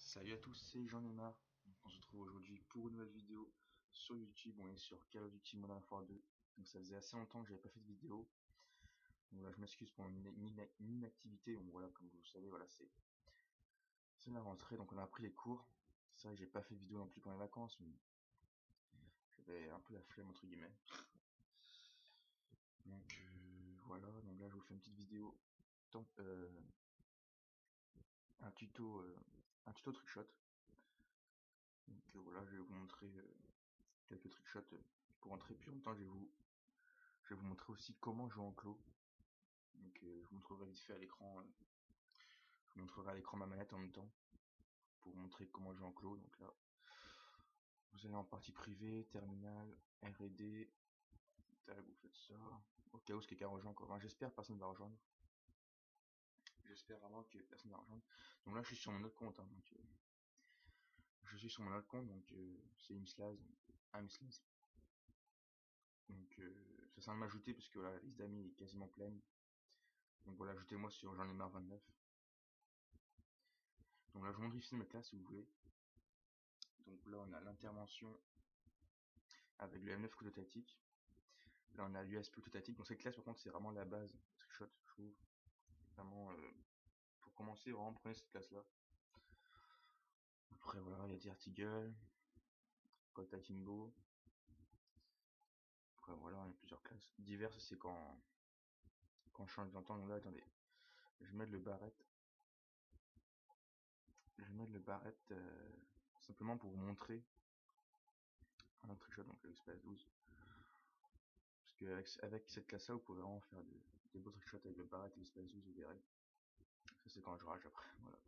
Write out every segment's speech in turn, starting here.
Salut à tous, c'est Jean-Neymar. On se retrouve aujourd'hui pour une nouvelle vidéo sur YouTube. On est sur Call of Duty Modern Warfare 2. Donc ça faisait assez longtemps que j'avais pas fait de vidéo. Donc là, je m'excuse pour une inactivité. Donc voilà, comme vous le savez, voilà, c'est la rentrée. Donc on a repris les cours. C'est vrai que j'ai pas fait de vidéo non plus pendant les vacances, mais j'avais un peu la flemme entre guillemets. Donc voilà, donc là je vous fais une petite vidéo, un tuto trickshot. Donc voilà, je vais vous montrer quelques trickshots pour entrer. Puis en même temps, je vais vous montrer aussi comment jouer en clos. Donc je vous montrerai vite fait à l'écran, je vous montrerai à l'écran ma manette en même temps pour vous montrer comment jouer en clos. Donc là, vous allez en partie privée, terminal, R&D, tac, vous faites ça. Au cas où ce quelqu'un rejoint quoi. Enfin, j'espère que personne ne va rejoindre. J'espère vraiment que personne ne va rejoindre. Donc là, je suis sur mon autre compte. Hein, donc, je suis sur mon autre compte, donc c'est Imslaz. Donc ça sert à m'ajouter parce que voilà, la liste d'amis est quasiment pleine. Donc voilà, ajoutez-moi sur j'en ai marre 29. Donc là, je vous montre ici ma classe si vous voulez. Donc là, on a l'intervention avec le M9 couteau tactique. Là, on a l'USP couteau tactique. Donc cette classe, par contre, c'est vraiment la base de Trickshot, je trouve. Vraiment, pour commencer, vraiment, prenez cette classe-là. Après, voilà, il y a Dirty Eagle, Colt Akimbo. Après, voilà, il y a plusieurs classes. Diverses, c'est quand je change d'entente. Donc là, attendez, je vais mettre le barrette. Je vais mettre le barrette simplement pour vous montrer un autre trickshot, donc l'espace 12. Parce que avec cette classe-là, vous pouvez vraiment faire des beaux trickshots avec le barrette et l'espace 12, vous verrez. Ça, c'est quand je rage après. Voilà.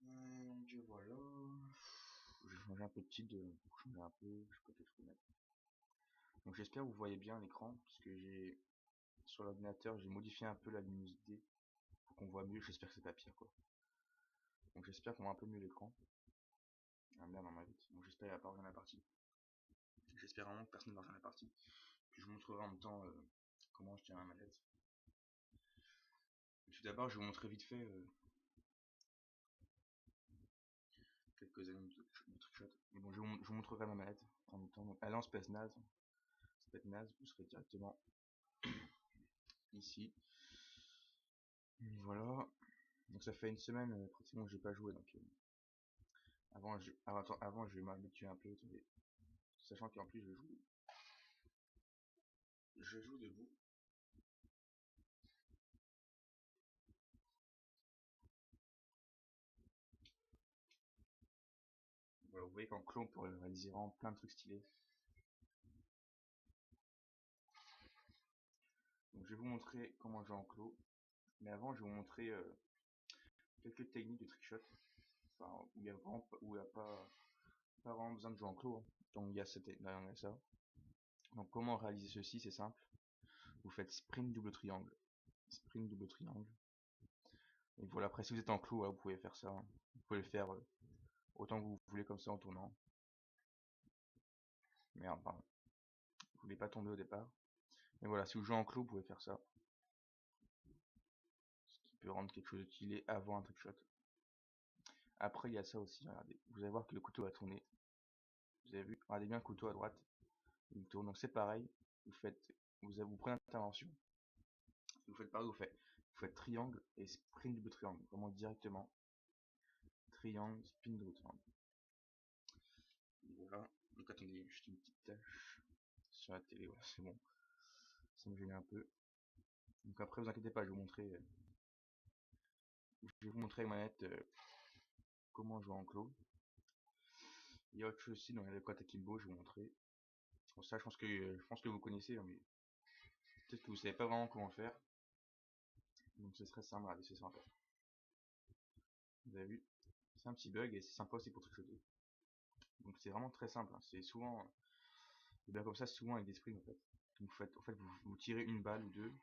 Donc voilà. Je vais changer un peu de titre pour changer un peu. Je sais pas quel je peux mettre. Donc j'espère que vous voyez bien l'écran, parce que j'ai sur l'ordinateur j'ai modifié un peu la luminosité pour qu'on voit mieux. J'espère que c'est pas pire quoi. Donc j'espère qu'on voit un peu mieux l'écran. Ah merde, on m'a vite. Donc j'espère qu'il n'y a pas rejoindre la partie. J'espère vraiment que personne ne va rejoindre la partie. Puis je vous montrerai en même temps comment je tiens la manette. Et tout d'abord, je vais vous montrer vite fait quelques années de trickshot. Mais bon, je vous montrerai ma manette en même temps. Donc, elle lance space naze. Space naze, vous serez directement ici. Et voilà. Donc ça fait une semaine pratiquement que j'ai pas joué. Donc avant je vais m'habituer un peu. Attendez. Sachant qu'en plus je joue debout. Voilà, vous voyez qu'en clone on pourrait réaliser vraiment plein de trucs stylés. Donc je vais vous montrer comment jouer en clos. Mais avant je vais vous montrer quelques techniques de trickshot. Enfin, où il y a vraiment où il y a pas vraiment besoin de jouer en clos. Hein. Donc il y a ça. Donc comment réaliser ceci, c'est simple. Vous faites sprint double triangle. Sprint double triangle. Et voilà, après si vous êtes en clos, vous pouvez faire ça. Hein. Vous pouvez le faire autant que vous voulez comme ça en tournant. Merde, pardon. Vous voulez pas tomber au départ. Mais voilà, si vous jouez en clos, vous pouvez faire ça. Ce qui peut rendre quelque chose de stylé avant un trickshot. Après, il y a ça aussi, regardez. Vous allez voir que le couteau va tourner. Vous avez vu? Regardez bien le couteau à droite. Il tourne. Donc c'est pareil. Vous prenez l'intervention. Vous faites pareil, vous faites triangle et sprint double triangle. Vraiment directement. Triangle, sprint double triangle. Voilà. Donc attendez, juste une petite tâche sur la télé. Ouais, c'est bon. Ça me gêne un peu. Donc après, vous inquiétez pas, je vais vous montrer avec manette comment jouer en clos. Il y a autre chose aussi dans le Colt Akimbo, je vais vous montrer. Bon, ça, je pense que vous connaissez, hein, mais peut-être que vous savez pas vraiment comment faire. Donc ce serait simple, regardez, c'est sympa. Vous avez vu? C'est un petit bug et c'est sympa aussi pour tricoter. Donc c'est vraiment très simple, hein. C'est souvent, bien comme ça, souvent avec des sprints en fait. Donc vous tirez une balle ou deux,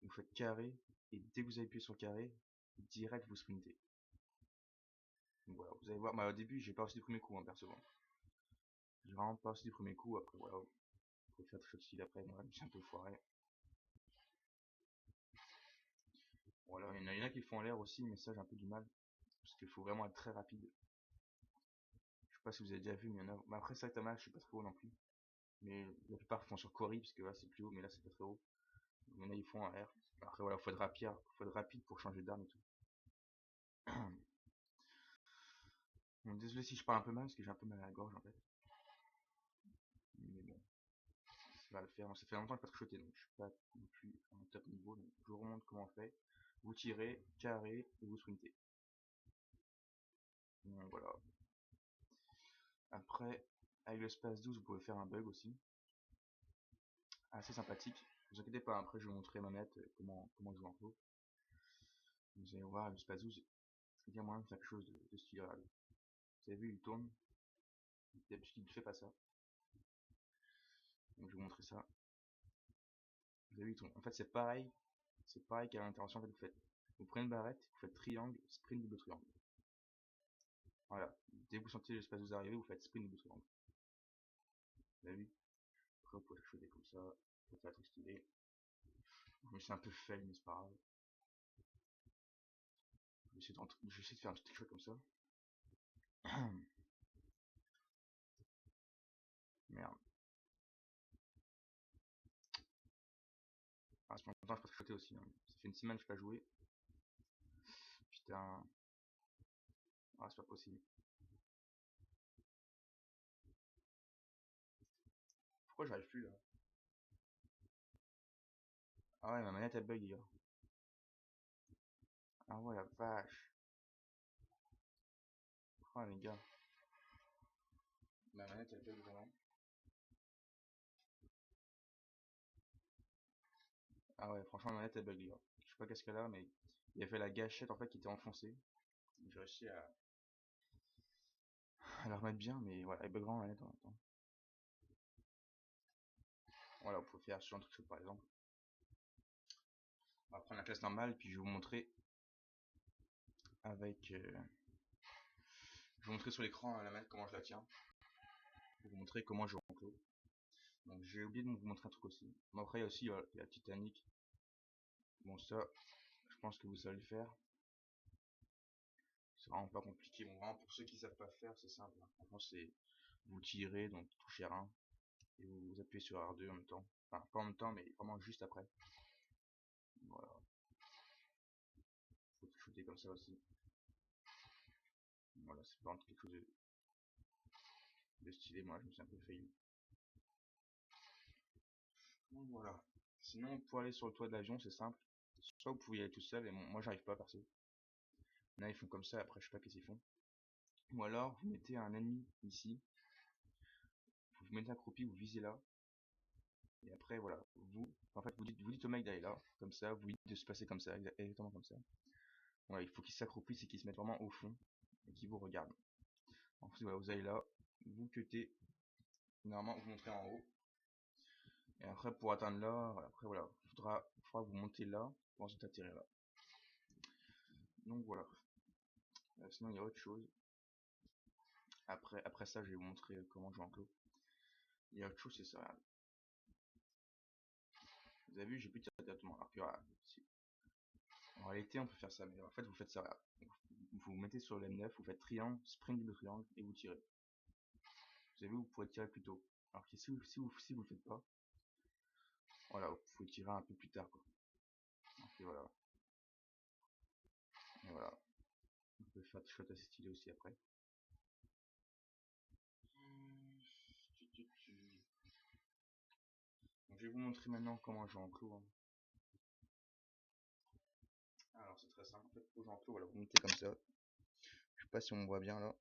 vous faites carré, et dès que vous appuyez sur carré, direct vous sprintez. Donc voilà, vous allez voir, au début j'ai pas reçu du premier coup, hein, perso. J'ai vraiment pas reçu du premier coup, après voilà, vous pouvez faire trick shot style après, moi je suis un peu foiré. Voilà, il y en a qui font en l'air aussi, mais ça j'ai un peu du mal. parce qu'il faut vraiment être très rapide. Je sais pas si vous avez déjà vu, mais il y en a. Mais après, Saitama, je suis pas très haut non plus. Mais la plupart font sur Cory, parce que là c'est plus haut, mais là c'est pas très haut. Il y en a, ils font en R. Après, voilà, faut être rapide pour changer d'arme et tout. Bon, désolé si je parle un peu mal, parce que j'ai un peu mal à la gorge en fait. Mais bon, ça va le faire. Ça fait longtemps que je n'ai pas trichoté, donc je suis pas non plus à un top niveau. Donc je vous remontre comment on fait. Vous tirez, carré, et vous sprintez. Donc voilà. Après, avec le space 12, vous pouvez faire un bug aussi. Assez sympathique. Ne vous inquiétez pas, après je vais vous montrer ma manette, comment jouer en flow. Vous allez voir, le space 12, il y a moyen de faire quelque chose de stylé. Vous avez vu, il tourne. D'habitude, il ne fait pas ça. Donc je vais vous montrer ça. Vous avez vu, il tourne. En fait, c'est pareil. C'est pareil qu'à l'intervention, en fait, vous prenez une barrette, vous faites triangle, sprint, double triangle. Voilà. Dès que vous sentez l'espace 12 arriver, vous faites sprint, double triangle. Vous avez vu? Après, vous pouvez choisir comme ça. Vous pouvez faire un truc stylé. Je me suis un peu fail, mais c'est pas grave. Je vais essayer de faire un petit trick comme ça. Merde. Ah, ça fait longtemps que je pas trichoté aussi. Hein. Ça fait une semaine que je pas joué. Putain. Ah, c'est pas possible. Pourquoi j'arrive plus là? Ah ouais, ma manette elle bug, les gars. Ah ouais, la vache. Ah les gars. Ma manette elle bug vraiment. Ah ouais, franchement, ma manette elle bug, les gars. Je sais pas qu'est-ce qu'elle a, mais il a fait la gâchette en fait qui était enfoncée. J'ai réussi à la remettre bien, mais voilà, elle bug vraiment la manette en même temps. Voilà, vous pouvez faire sur un truc par exemple. On va prendre la classe normale, puis je vais vous montrer avec. Je vais vous montrer sur l'écran la manette comment je la tiens. Je vais vous montrer comment je joue en clos. Donc j'ai oublié de vous montrer un truc aussi. Mais après il y a aussi la Titanic. Bon ça, je pense que vous savez le faire. C'est vraiment pas compliqué. Bon, vraiment pour ceux qui savent pas faire, c'est simple. Hein. Franchement c'est vous tirez, donc touchez R1 et vous appuyez sur R2 en même temps. Enfin pas en même temps, mais vraiment juste après. Voilà. Faut shooter comme ça aussi. Voilà, c'est vraiment quelque chose de stylé. Moi je me suis un peu failli. Donc voilà. Sinon pour aller sur le toit de l'avion c'est simple. Soit vous pouvez y aller tout seul, et moi j'arrive pas perso. Là ils font comme ça, après je sais pas qu'est-ce qu'ils font. Ou alors vous mettez un ennemi ici, vous vous mettez accroupi, vous visez là, et après voilà, en fait vous dites au mec d'aller là, comme ça, vous dites de se passer comme ça, exactement comme ça. Voilà, il faut qu'il s'accroupisse et qu'il se mette vraiment au fond, et qu'il vous regarde. Ensuite voilà, vous allez là, vous cuttez, normalement vous montrez en haut, et après pour atteindre là, après voilà, faudra vous monter là, pour ensuite atterrir là. Donc voilà. Sinon il y a autre chose. Après ça, je vais vous montrer comment jouer en clos. Il y a autre chose, c'est ça. Vous avez vu, j'ai pu tirer directement. Alors que, en réalité, on peut faire ça, mais en fait, vous faites ça. Vous vous mettez sur le M9, vous faites triangle, sprint double triangle, et vous tirez. Vous avez vu, vous pourrez tirer plus tôt. Alors que si vous le faites pas, voilà, vous pouvez tirer un peu plus tard, quoi. Et voilà. Et voilà. On peut faire des shots assez stylés aussi après. Donc, je vais vous montrer maintenant comment jouer en clos. Hein. Alors, c'est très simple. En fait, pour jouer en clos, voilà, vous mettez comme ça. Je sais pas si on me voit bien là.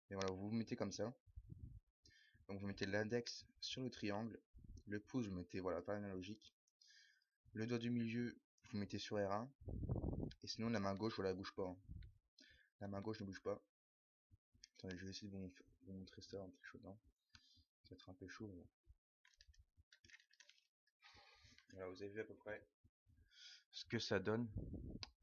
Mais voilà, vous vous mettez comme ça. Donc vous mettez l'index sur le triangle, le pouce vous mettez voilà par analogique, le doigt du milieu vous mettez sur R1, et sinon la main gauche voilà elle bouge pas. Hein. La main gauche ne bouge pas. Attendez, je vais essayer de vous montrer ça en trichotant. Ça va être un peu chaud. Mais... Voilà, vous avez vu à peu près ce que ça donne.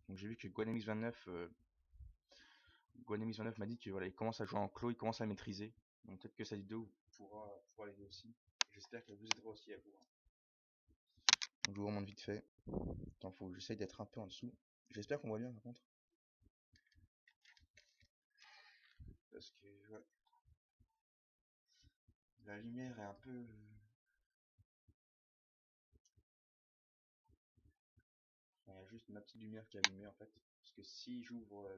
Donc j'ai vu que GoNMX29 m'a dit que voilà il commence à jouer en clos, il commence à maîtriser. Donc peut-être que cette vidéo pourra l'aider aussi. J'espère qu'elle vous aidera aussi à vous. Hein. Donc je vous remonte vite fait. Attends, faut que j'essaye d'être un peu en dessous. J'espère qu'on voit bien par contre. parce que ouais, la lumière est un peu... Il y a juste ma petite lumière qui est allumée en fait. Parce que si j'ouvre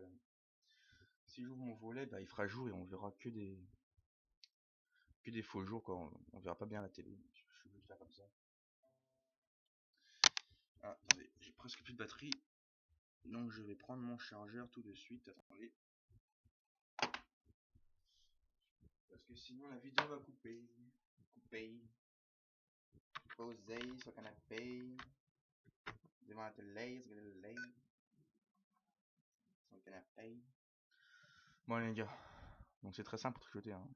mon volet, bah, il fera jour et on verra que des faux jours quoi. On verra pas bien la télé. Je suis obligé de faire comme ça. Ah, attendez, j'ai presque plus de batterie. Donc je vais prendre mon chargeur tout de suite. Attendez. Parce que sinon la vidéo va couper. Couper. Posé sur le canapé. Devant la télé, sur le lait. Sur le canapé. Bon les gars. Donc c'est très simple pour tricoter. Hein.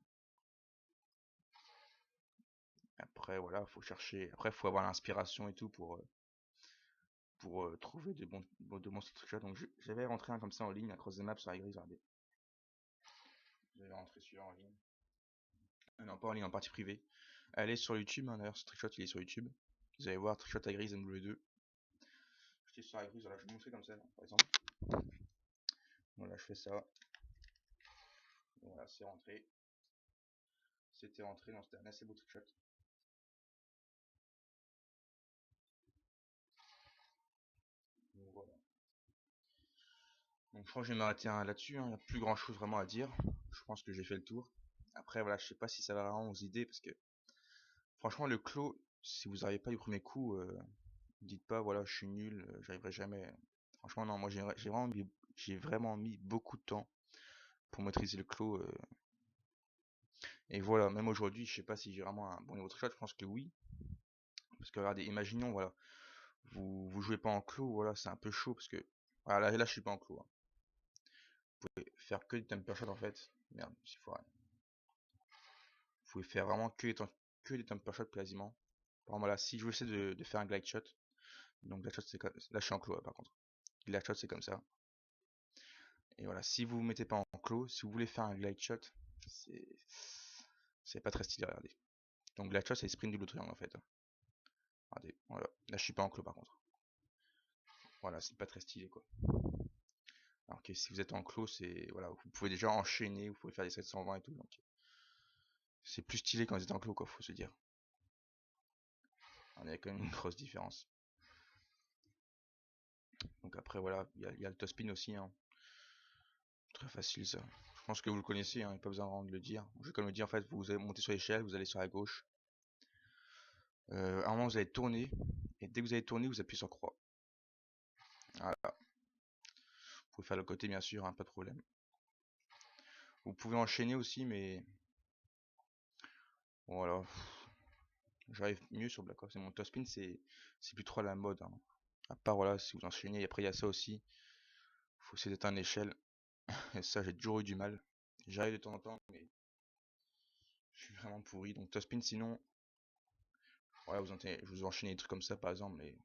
Après voilà, faut chercher. Après faut avoir l'inspiration et tout pour trouver de bons tricots. Donc j'avais rentré un comme ça en ligne, à Cross the Map sur iGris, regardez. J'avais rentré celui-là en ligne. Non, pas en ligne, en partie privée. Elle est sur YouTube, hein, d'ailleurs, ce trickshot il est sur YouTube. Vous allez voir trickshot iGris MW2. J'étais sur iGris, voilà, je vais vous montrer comme ça, par exemple. Voilà, je fais ça. Voilà, c'est rentré. C'était rentré, donc c'était un assez beau trickshot. Donc voilà. Donc je crois que je vais m'arrêter là-dessus, hein. Il n'y a plus grand chose vraiment à dire. Je pense que j'ai fait le tour. Après voilà, je sais pas si ça va vraiment aux idées parce que franchement le clos, si vous n'arrivez pas du premier coup, dites pas voilà je suis nul, j'arriverai jamais. Franchement non, moi j'ai vraiment mis beaucoup de temps pour maîtriser le clos. Et voilà, même aujourd'hui, je sais pas si j'ai vraiment un bon niveau de trichage, je pense que oui. Parce que regardez, imaginons, voilà, vous jouez pas en clos, voilà, c'est un peu chaud parce que. Voilà, là je suis pas en clos. Hein. Vous pouvez faire que des temper shots en fait. Merde, il faut rien. Vous pouvez faire vraiment que des temper shots quasiment. Par exemple, voilà, si je veux essayer de faire un glide shot, donc glide shot c'est comme. Là je suis en clos par contre. Glide shot c'est comme ça. Et voilà, si vous vous mettez pas en clos, si vous voulez faire un glide shot, c'est. C'est pas très stylé, regardez. Donc glide shot c'est sprint double triangle en fait. Regardez, voilà. Là je suis pas en clos par contre. Voilà, c'est pas très stylé quoi. Alors que si vous êtes en clos, c'est voilà, vous pouvez déjà enchaîner, vous pouvez faire des 720 et tout. Donc c'est plus stylé quand vous êtes en clos quoi, faut se dire. Il y a quand même une grosse différence. Donc après voilà, il y a le top spin aussi. Hein. Très facile ça. Je pense que vous le connaissez, hein, il n'y a pas besoin de le dire. Je vais comme le dire, en fait, vous allez monter sur l'échelle, vous allez sur la gauche. À un moment vous allez tourner, et dès que vous allez tourner, vous appuyez sur croix. Voilà. Vous pouvez faire le côté bien sûr, hein, pas de problème. Vous pouvez enchaîner aussi, mais voilà. J'arrive mieux sur Black Ops. Et mon top spin, c'est plus trop à la mode. Hein. À part voilà, si vous enchaînez, et après il y a ça aussi. Faut essayer d'éteindre l'échelle. Et ça, j'ai toujours eu du mal. J'arrive de temps en temps, mais je suis vraiment pourri. Donc top spin, sinon, voilà, vous enchaînez des trucs comme ça par exemple. Mais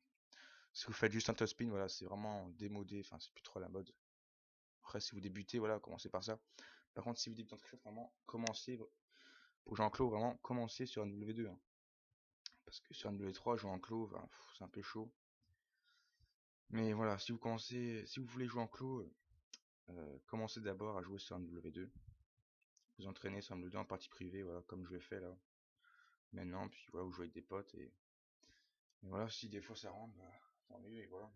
si vous faites juste un top spin, voilà, c'est vraiment démodé. Enfin, c'est plus trop à la mode. Après, si vous débutez, voilà, commencez par ça. Par contre, si vous débutez en quelque chose, vraiment, commencez. Pour jouer en clos, vraiment, commencez sur un W2. Hein. Parce que sur un W3, jouer en clos, ben, c'est un peu chaud. Mais voilà, si vous voulez jouer en clos, commencez d'abord à jouer sur un W2. Vous entraînez sur un W2 en partie privée, voilà, comme je le fais là. Maintenant, puis voilà, vous jouez avec des potes et voilà, si des fois ça rentre, bah, tant mieux et voilà.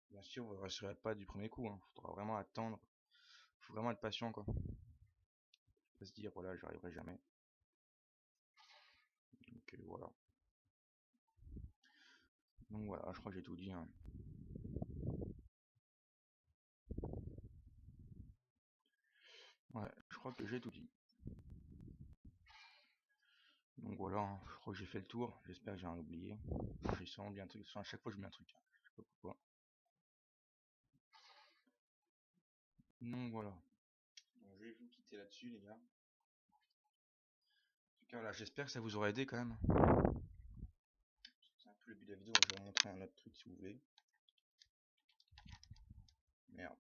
Bien sûr, vous ne réussirez pas du premier coup, hein. Faudra vraiment attendre. Faut vraiment être patient quoi. Faut pas se dire voilà, j'y arriverai jamais. Donc voilà. Donc voilà, je crois que j'ai tout dit. Hein. Ouais, je crois que j'ai tout dit. Donc voilà, hein, je crois que j'ai fait le tour. J'espère que j'ai rien oublié. J'ai sûrement bien un truc. À chaque fois, je mets un truc. Hein. Je sais pas pourquoi. Donc voilà. Donc je vais vous quitter là-dessus, les gars. En tout cas, voilà, j'espère que ça vous aura aidé quand même. C'est un peu le but de la vidéo. Je vais vous montrer un autre truc si vous voulez. Merde.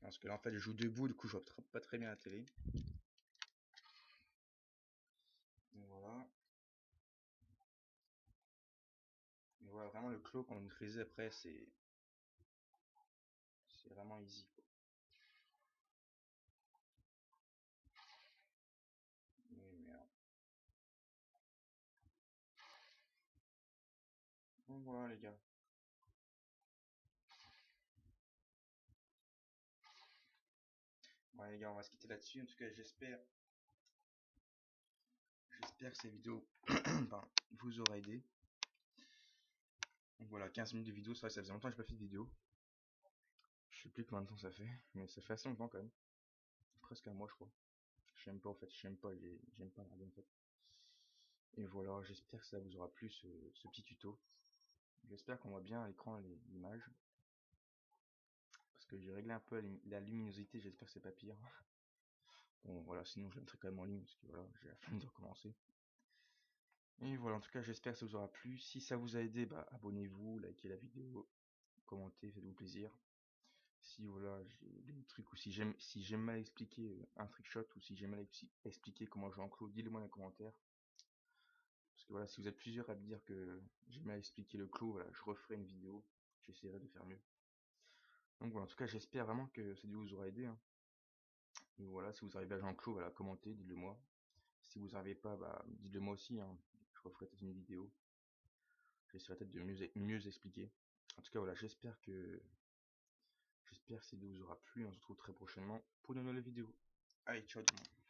Parce que là, en fait, je joue debout. Du coup, je vois pas très bien la télé. Donc voilà. Et voilà. Voilà, vraiment le clos quand vous maîtrisez après, c'est vraiment easy, quoi. Mais merde. Donc voilà les gars. Bon les gars, on va se quitter là-dessus. En tout cas, j'espère que ces vidéos enfin, vous aura aidé. Donc voilà, 15 minutes de vidéo, c'est vrai que ça faisait longtemps que j'ai pas fait de vidéo. Je sais plus combien de temps ça fait, mais ça fait assez longtemps quand même. Presque un mois je crois. J'aime pas en fait, j'aime pas regarder en fait. Et voilà, j'espère que ça vous aura plu ce petit tuto. J'espère qu'on voit bien à l'écran l'image. Parce que j'ai réglé un peu la luminosité, j'espère que c'est pas pire. Bon voilà, sinon je le mettrai quand même en ligne parce que voilà, j'ai la flemme de recommencer. Et voilà, en tout cas j'espère que ça vous aura plu. Si ça vous a aidé, bah abonnez-vous, likez la vidéo, commentez, faites-vous plaisir. Si voilà, j'ai des trucs ou si j'aime mal expliquer un trickshot ou si j'ai mal expliqué comment jouer en clos, dites-le moi dans les commentaires. Parce que voilà, si vous êtes plusieurs à me dire que j'ai mal expliqué le clos, voilà, je referai une vidéo, j'essaierai de faire mieux. Donc voilà, en tout cas j'espère vraiment que cette vidéo vous aura aidé, hein. Et voilà, si vous arrivez à jouer en clos, voilà, commentez, dites-le moi. Si vous n'arrivez pas, bah dites-le moi aussi, hein. Je referai peut-être une vidéo. J'essaierai peut-être de mieux expliquer. En tout cas voilà, j'espère que cette vidéo vous aura plu. On se retrouve très prochainement pour de nouvelles vidéos. Allez, ciao tout le monde.